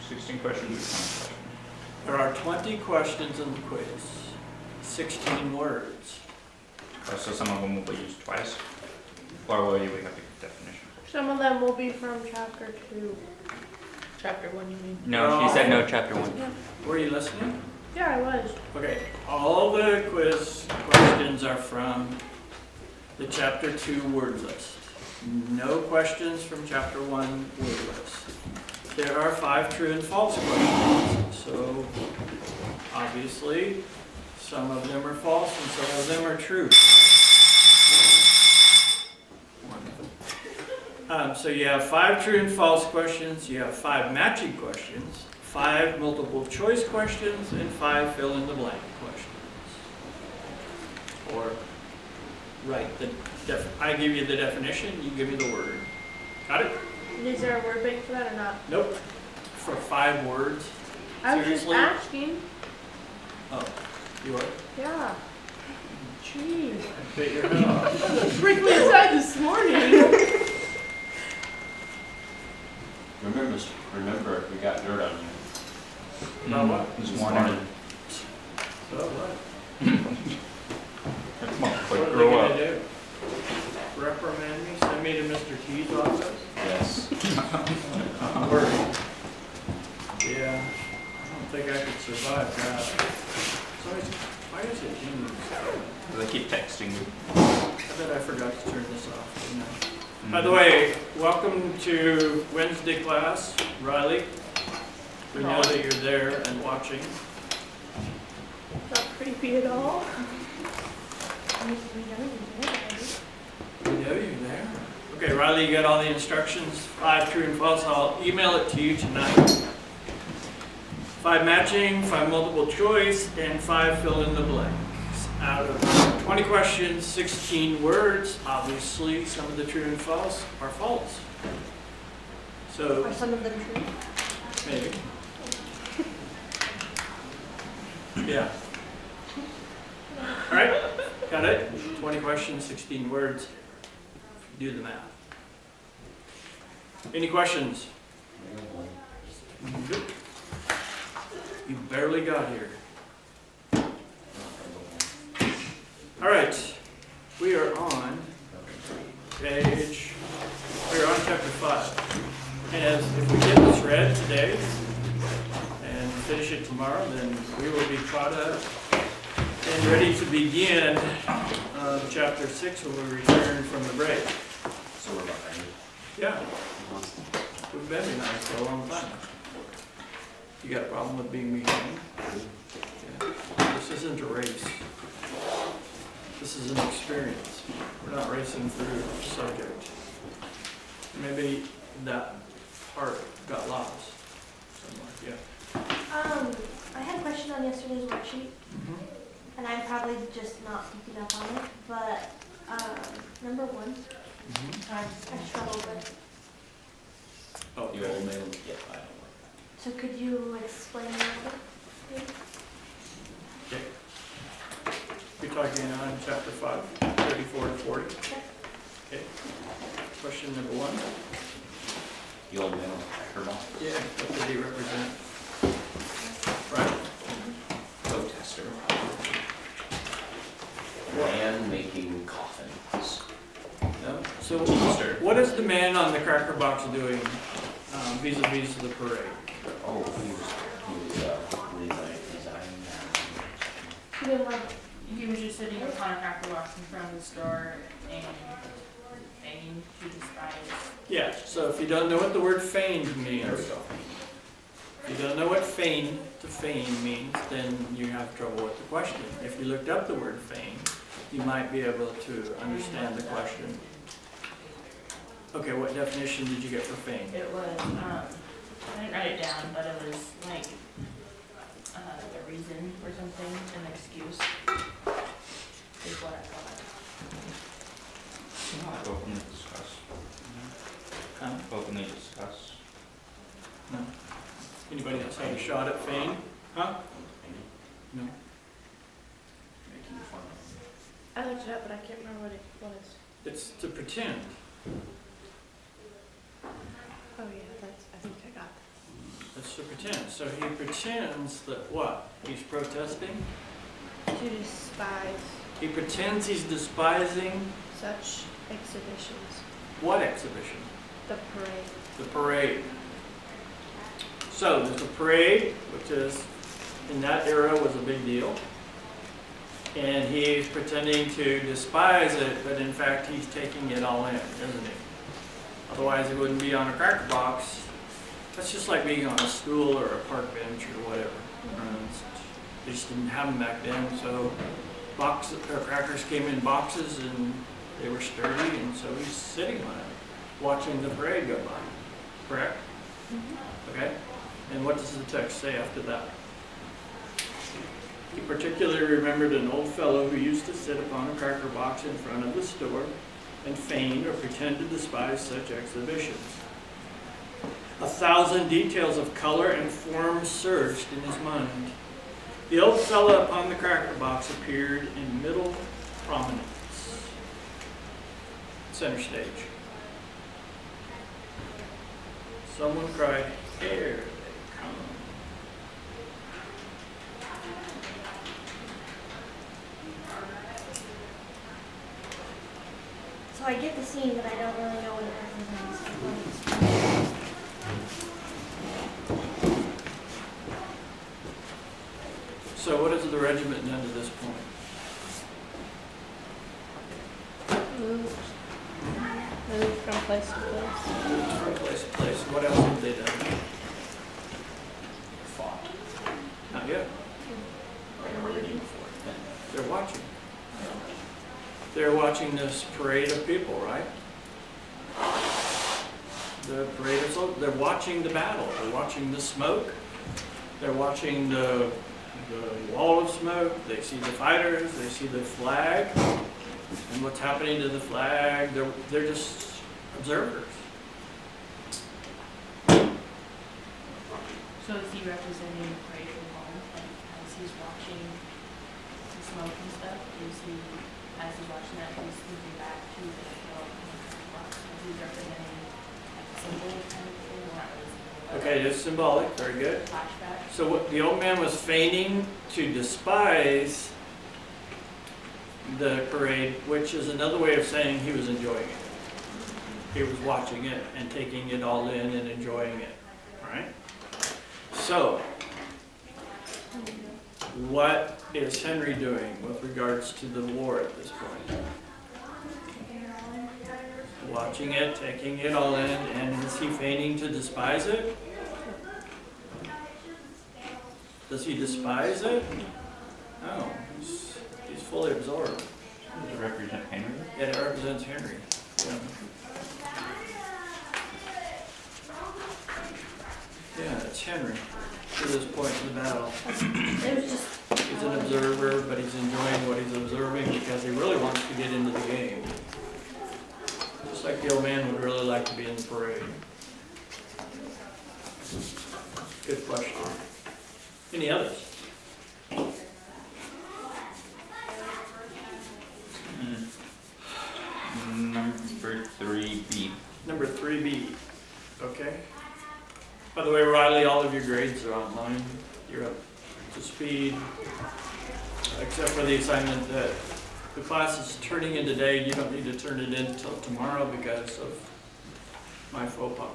16 questions or 20 questions? There are 20 questions in the quiz, 16 words. So some of them will be used twice? Or will we have to get definition? Some of them will be from chapter 2. Chapter 1, you mean? No, she said no, chapter 1. Were you listening? Yeah, I was. Okay, all the quiz questions are from the chapter 2 word list. No questions from chapter 1 word list. There are 5 true and false questions. So obviously, some of them are false and some of them are true. So you have 5 true and false questions, you have 5 matching questions, 5 multiple choice questions, and 5 fill in the blank questions. Or write I give you the definition, you give me the word. Got it? Is there a word bank for that or not? Nope. For 5 words. I was just Seriously? asking. Oh, you are? Yeah. Jeez. I bit your head off. Freaked me aside this morning. Remember, we got dirt on you. About what? This morning. So what? Come on, What quick, are they grow gonna up. do? Reprimand me? Send me to Mr. T's office? Yes. I'm worried. Yeah, I don't think I could survive that. So why is it Jimmy? They keep texting you. I bet I forgot to turn this off, didn't I? By the way, welcome to Wednesday class, Riley. We know that you're there and watching. Not creepy at all. We know you're there. Okay, Riley, you got all the instructions, 5 true and false. I'll email it to you tonight. 5 matching, 5 multiple choice, and 5 fill in the blanks. Out of 20 questions, 16 words. Obviously, some of the true and false are false. So, Are some of them true? maybe. Yeah. All right, got it? 20 questions, 16 words. Do the math. Any questions? Good. You barely got here. All right, we are on chapter 5. And if we get this read today and finish it tomorrow, then we will be caught up and ready to begin chapter 6 when we return from the break. So we're behind. Yeah, we've been behind for a long time. You got a problem with being behind? Yeah. This isn't a race. This is an experience. We're not racing through a subject. Maybe that part got lost somewhere. Yeah. I had a question on yesterday's worksheet, and I'm probably just not picking up on it, but, number 1, I struggled with. Oh, The old man, yeah, I don't like So could you explain that, please? okay. You're talking on chapter 5, 34 to 40. Okay. Question number 1. that. The old man with the pecker box. Yeah, what did he represent? Right. Protester. Man making coffins. No. So Teamster. what is the man on the cracker box doing vis-a-vis the parade? Oh, he was resigning. He was just sitting upon a cracker box in front of the store and begging to despise. Yeah, so if you don't know what the word feigned means, if you don't know what feign means, then you have trouble with the question. If you looked up the word feign, you might be able to understand the question. Okay, what definition did you get for feign? It was, I didn't write it down, but it was like a reason for something, an excuse, is what I thought. Openly discuss. Openly discuss. No. Anybody else have a shot at feign? Huh? No. Making fun of. I looked it up, but I can't remember what it was. It's to pretend. Oh yeah, I think I got that. That's So pretend. So he pretends that what? He's protesting? To despise He pretends he's despising such exhibitions. what exhibition? The parade. The parade. So there's a parade, which is, in that era was a big deal. And he's pretending to despise it, but in fact he's taking it all in, isn't he? Otherwise he wouldn't be on a cracker box. That's just like being on a stool or a park bench or whatever. They just didn't have them back then, so crackers came in boxes and they were sturdy, and so he's sitting on it, watching the parade go by. Correct? Okay? And what does the text say after that? He particularly remembered an old fellow who used to sit upon a cracker box in front of the store and feign or pretend to despise such exhibitions. 1,000 details of color and form surged in his mind. The old fellow upon the cracker box appeared in middle prominence, center stage. Someone cried, "Here they come." So I get the scene, but I don't really know what it represents. So what has the regiment done to this point? Moved from place to place. Moved from place to place. What else have they done? Fought. Not yet. Or waiting for it. They're watching. They're watching this parade of people, right? The parade of soldiers. They're watching the battle. They're watching the smoke. They're watching the wall of smoke. They see the fighters. They see the flag. And what's happening to the flag. They're just observers. So is he representing the parade from home, like as he's watching the smoke and stuff? Is he, as he's watching that, he's thinking back to the hill and box? So he's representing like a symbol kind of thing, or not really symbol, but Okay, it's symbolic. Very good. flashback? So what the old man was feigning to despise the parade, which is another way of saying he was enjoying it. He was watching it and taking it all in and enjoying it, right? So, what is Henry doing with regards to the war at this point? Watching it, taking it all in, and is he feigning to despise it? Does he despise it? No, he's fully absorbed. Does it represent Henry? It represents Henry. Yeah. Yeah, it's Henry to this point in the battle. It was just. He's an observer, but he's enjoying what he's observing because he really wants to get into the game. Just like the old man would really like to be in the parade. Good question. Any others? Number 3B. Number 3B, okay? By the way, Riley, all of your grades are online. You're up to speed, except for the assignment that the class is turning in today. You don't need to turn it in until tomorrow because of my faux pas.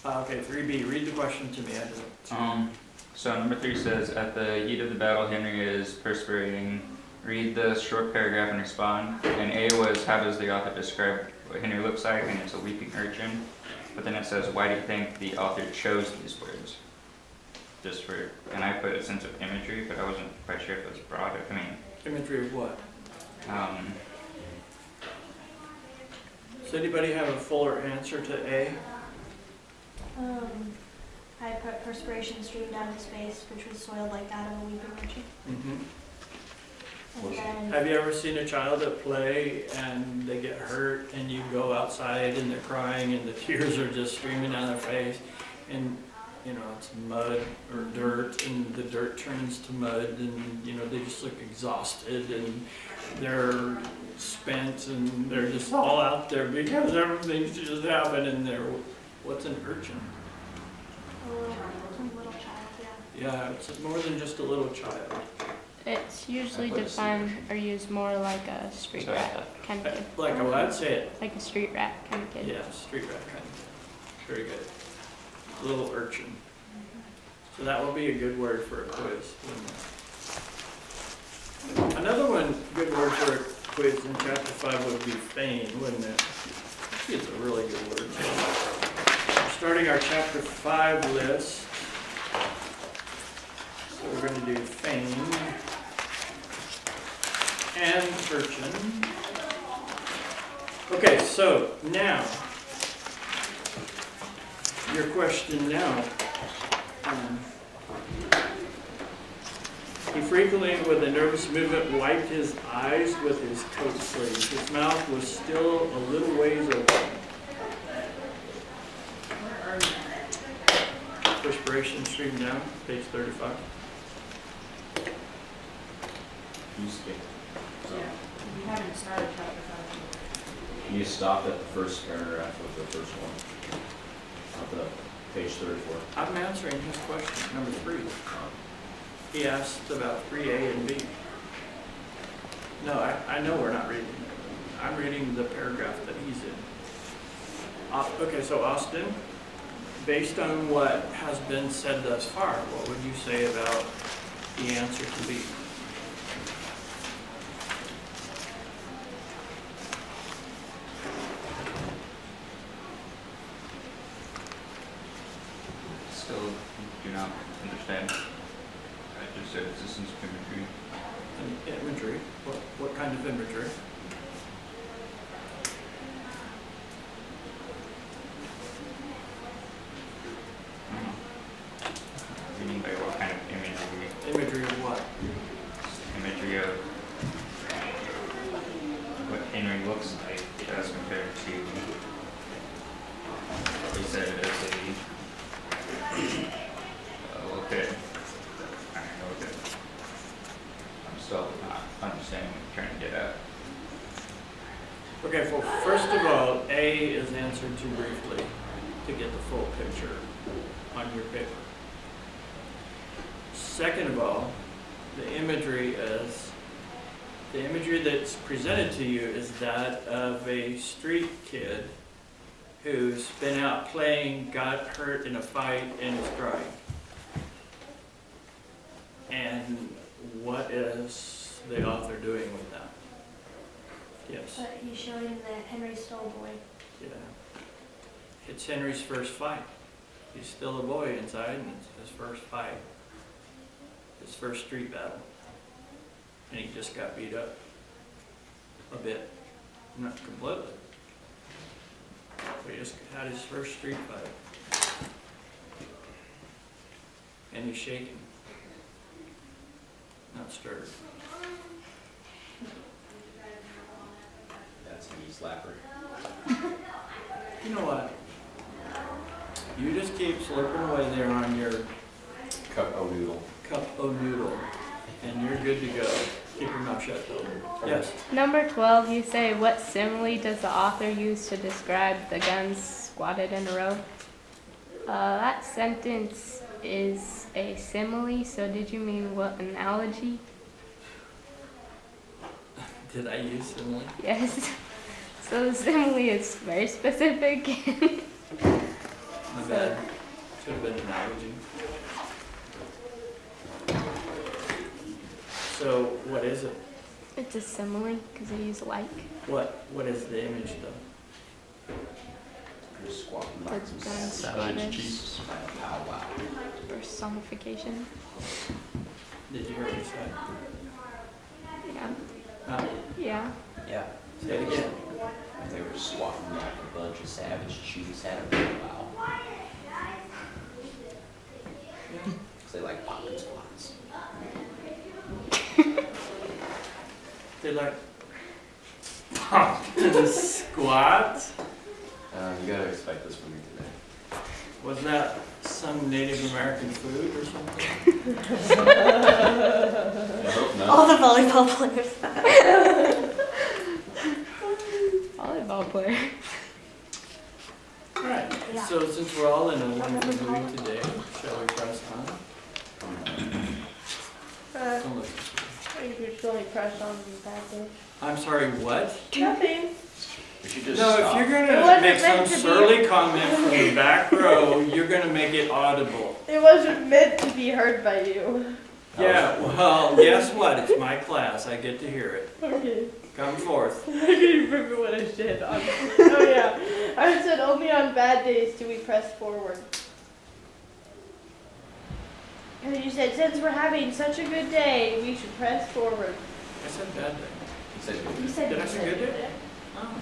Okay, 3B, read the question to me. I didn't. So number 3 says, at the heat of the battle, Henry is perspiring. Read the short paragraph and respond. And A was, how does the author describe what Henry looks like? And it's a weeping urchin. But then it says, why do you think the author chose these words? Just for, and I put a sense of imagery, but I wasn't quite sure if it was broad. I mean, Imagery of what? um, Does anybody have a fuller answer to A? I put perspiration streamed down his face, which was soiled like that of a weeping urchin. And then, Have you ever seen a child at play and they get hurt and you go outside and they're crying and the tears are just streaming down their face and you know it's mud or dirt and the dirt turns to mud and you know they just look exhausted and they're spent and they're just all out there because everything's just happened and What's an urchin? A little child, yeah. Yeah, it's more than just a little child. It's usually I put a defined or used more like a street Sorry. rat kind of kid. Like, oh, I'd say it, Like a street rat kind of kid. yeah, street rat kind. Very good. Little urchin. So that will be a good word for a quiz, wouldn't it? Another one, good word for a quiz in chapter 5 would be feign, wouldn't it? Actually, it's a really good word. We're starting our chapter 5 list. So we're going to do feign and urchin. Okay, so now, your question now. He frequently, with a nervous movement, wiped his eyes with his coat sleeve. His mouth was still a little ways open. Perspiration streamed down, page 35. You skipped. So, We haven't started chapter 5. you stopped at the first paragraph of the first one. Of the page 34. I'm answering his question, number 3. He asked about 3A and B. No, I know we're not reading. I'm reading the paragraph that he's in. Okay, so Austin, based on what has been said thus far, what would you say about the answer to B? Still do not understand. I just said existence of imagery. And imagery, what kind of imagery? Meaning by what kind of imagery? Imagery of what? Imagery of what Henry looks like as compared to what he said as a okay. Alright, okay. I'm still not understanding what you're trying to get at. Okay, well, first of all, A is answered too briefly to get the full picture on your paper. Second of all, the imagery that's presented to you is that of a street kid who's been out playing, got hurt in a fight, and is crying. And what is the author doing with that? Yes. But he's showing that Henry's still a boy. Yeah. It's Henry's first fight. He's still a boy inside, and it's his first fight. His first street battle. And he just got beat up. A bit. Not completely. But he just had his first street fight. And he's shaking. Not stirred. That's an East Lapper. You know what? You just keep slurping away there on your Cup o' noodle. cup o' noodle, and you're good to go. Keep your mouth shut though. Yes? Number 12, you say, what simile does the author use to describe the guns squatted in a row? That sentence is a simile, so did you mean what analogy? Did I use simile? Yes. So the simile is very specific. My bad. Should have been an analogy. So, what is it? It's a simile because they use like. What is the image though? Just squatting The like some guns savage squatted. Jesus. Pow wow. Personification. Did you hear me say? Yeah. Huh? Yeah. Yeah. Say it again. They were squatting like a bunch of savage cheese had a pow wow. Because they like popping squats. They like the squat. You gotta expect this from me today. Was that some Native American food or something? I hope not. All the volleyball players. Volleyball player. Alright, Yeah. so So since we're all in a wonderful mood today, shall we press on? Don't look. I usually press on bad days. I'm sorry, what? Nothing. We should just No, if stop. you're It gonna wasn't make some meant to be. surly comment from the back row, you're gonna make it audible. It wasn't meant to be heard by you. Yeah, well, guess what? It's my class. I get to hear it. Okay. Come forth. I can't even remember what I said. Oh yeah. I said only on bad days do we press forward. And you said since we're having such a good day, we should press forward. I said bad day. He said good. You said Did I you say said good day? it. Oh.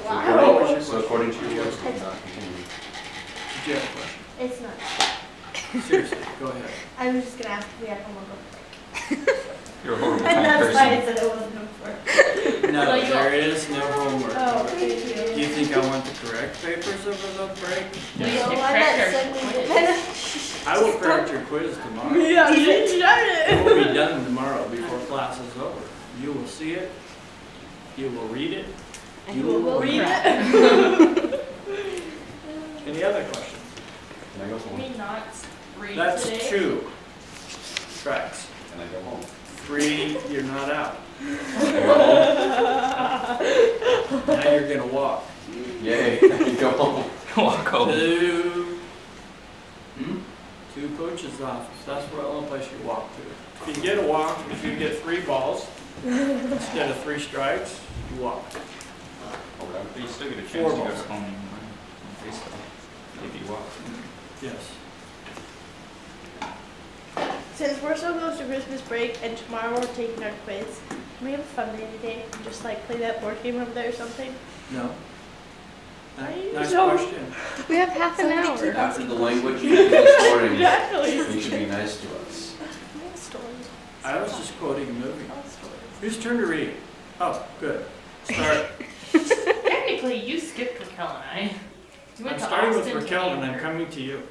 Wow. So according to your words, we cannot continue. Did you have a question? It's not. Seriously, go ahead. I was just gonna ask if we had homework. You're a horrible And kind that's why I person. said it wasn't homework. No, So you- there is no homework. Oh, Do thank you. you think I want the correct papers over the break? No, you No, have to I correct meant our send me quiz. I will correct your quiz tomorrow. Yeah, you shut It it. will be done tomorrow before class is over. You will see it. You will read it. You will read correct. it. Any other questions? Can I go Can home? we not read That's today? 2 tracks. Can I go home? 3, you're not out. Can I go home? Now you're gonna walk. Yay, I can go home. Walk home. 2, Hmm? 2 coach's office. That's where the only place you walk to. If you get a walk, if you get 3 balls instead of 3 strikes, you walk. Okay. But you still get a chance 4 to go balls. home and baseball if you walk. Yes. Since we're so close to Christmas break and tomorrow we're taking our quiz, can we have a fun day today? And just like play that board game over there or something? No? Are you Nice so- question. We have half an hour. After the language you used this morning, Exactly. you should be nice to us. I was just quoting a movie. Whose turn to read? Oh, good. Start. Technically, you skipped Raquel and I. You went I'm to starting with Austin to Raquel and I'm Denver. coming to you.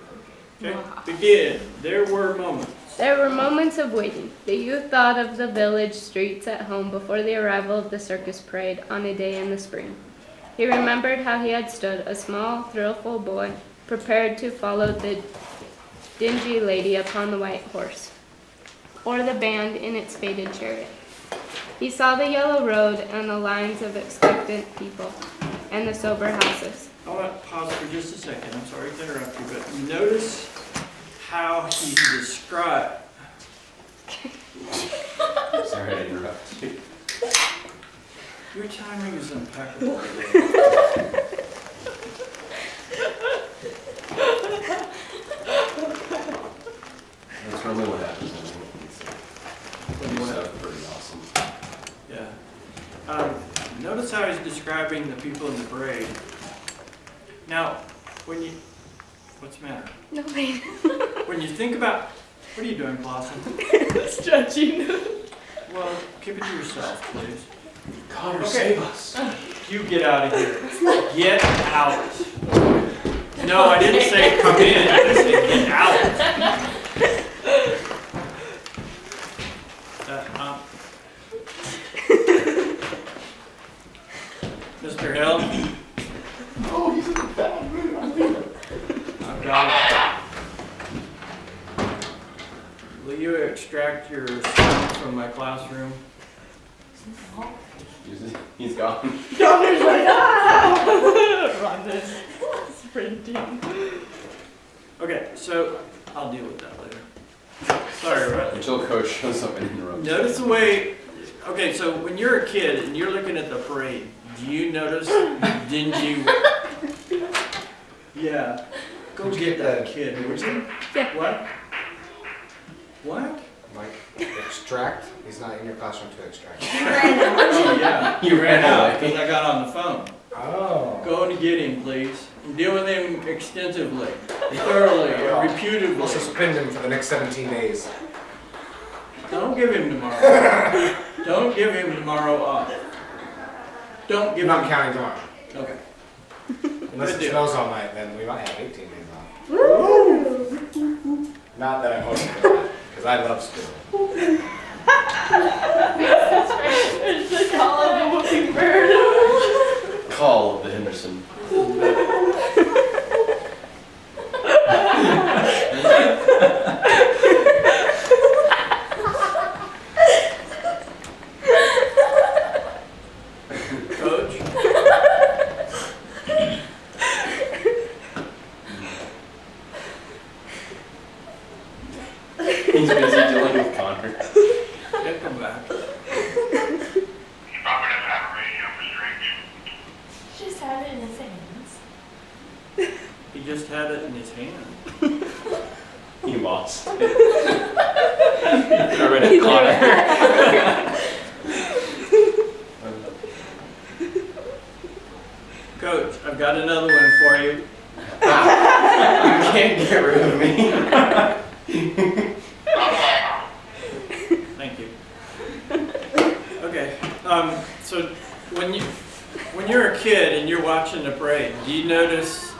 Okay, Wow. begin. There were moments. There were moments of waiting. The youth thought of the village streets at home before the arrival of the circus parade on a day in the spring. He remembered how he had stood, a small, thrillful boy, prepared to follow the dingy lady upon the white horse, or the band in its faded chariot. He saw the yellow road and the lines of expectant people, and the sober houses. I want to pause for just a second. I'm sorry to interrupt you, but notice how he described. Sorry to interrupt you. Your timing is impeccable. That's really what happens when you stuff pretty awesome. Yeah. Notice how he's describing the people in the parade. Now, when you, what's the matter? Nobody When you think about, what are you doing, Blossom? stretching. Well, keep it to yourself, please. Connor, Okay. save us. You get out of here. Get out. No, I didn't say come in. I said get out. Mr. Hill? Oh, he's in a bad mood. I've got it. Will you extract your son from my classroom? He's gone. Connor's like, ah! Running, sprinting. Okay, so I'll deal with that later. Sorry, Riley. Until coach shows up and interrupts. Notice the way, okay, so when you're a kid and you're looking at the parade, do you notice dingy? Yeah. Go get that kid, would you? Yeah. What? What? Mike, extract. He's not in your classroom to extract. Oh, yeah. You ran out away. because I got on the phone. Oh. Go and get him, please. And deal with him extensively, thoroughly, reputably. We'll suspend him for the next 17 days. Don't give him tomorrow. Don't give him tomorrow off. Don't give You're not him. counting tomorrow. Okay. Unless Good it deal. snows all night, then we might have 18 days off. Not that I hope for, because I love school. It's the call of a whooping bird. Call of the Henderson. He's busy dealing with Connor. He'll come back. Just have it in his hands. He just had it in his hand. He lost. Throw it at Connor. Coach, I've got another one for you. You can't get rid of me. Thank you. Okay, so when you're a kid and you're watching the parade, do you notice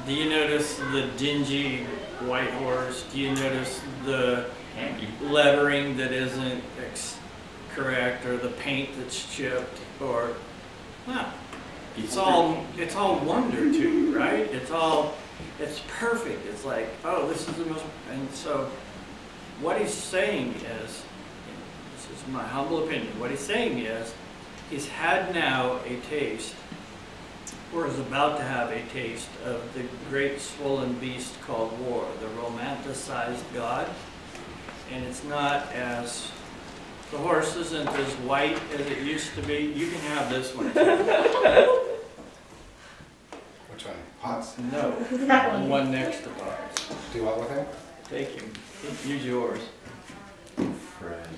the dingy white horse? Do you notice the lettering that isn't correct, or the paint that's chipped, or no? It's all wonder to you, right? It's perfect. It's like, oh, this is the most. And so, what he's saying is, this is my humble opinion. What he's saying is, he's had now a taste, or is about to have a taste of the great swollen beast called war, the romanticized god, and it's not as. The horse isn't as white as it used to be. You can have this one too. Which one? Pots? No, That the one. one next to Bob's. Do what with him? Take him. Use yours. Fred.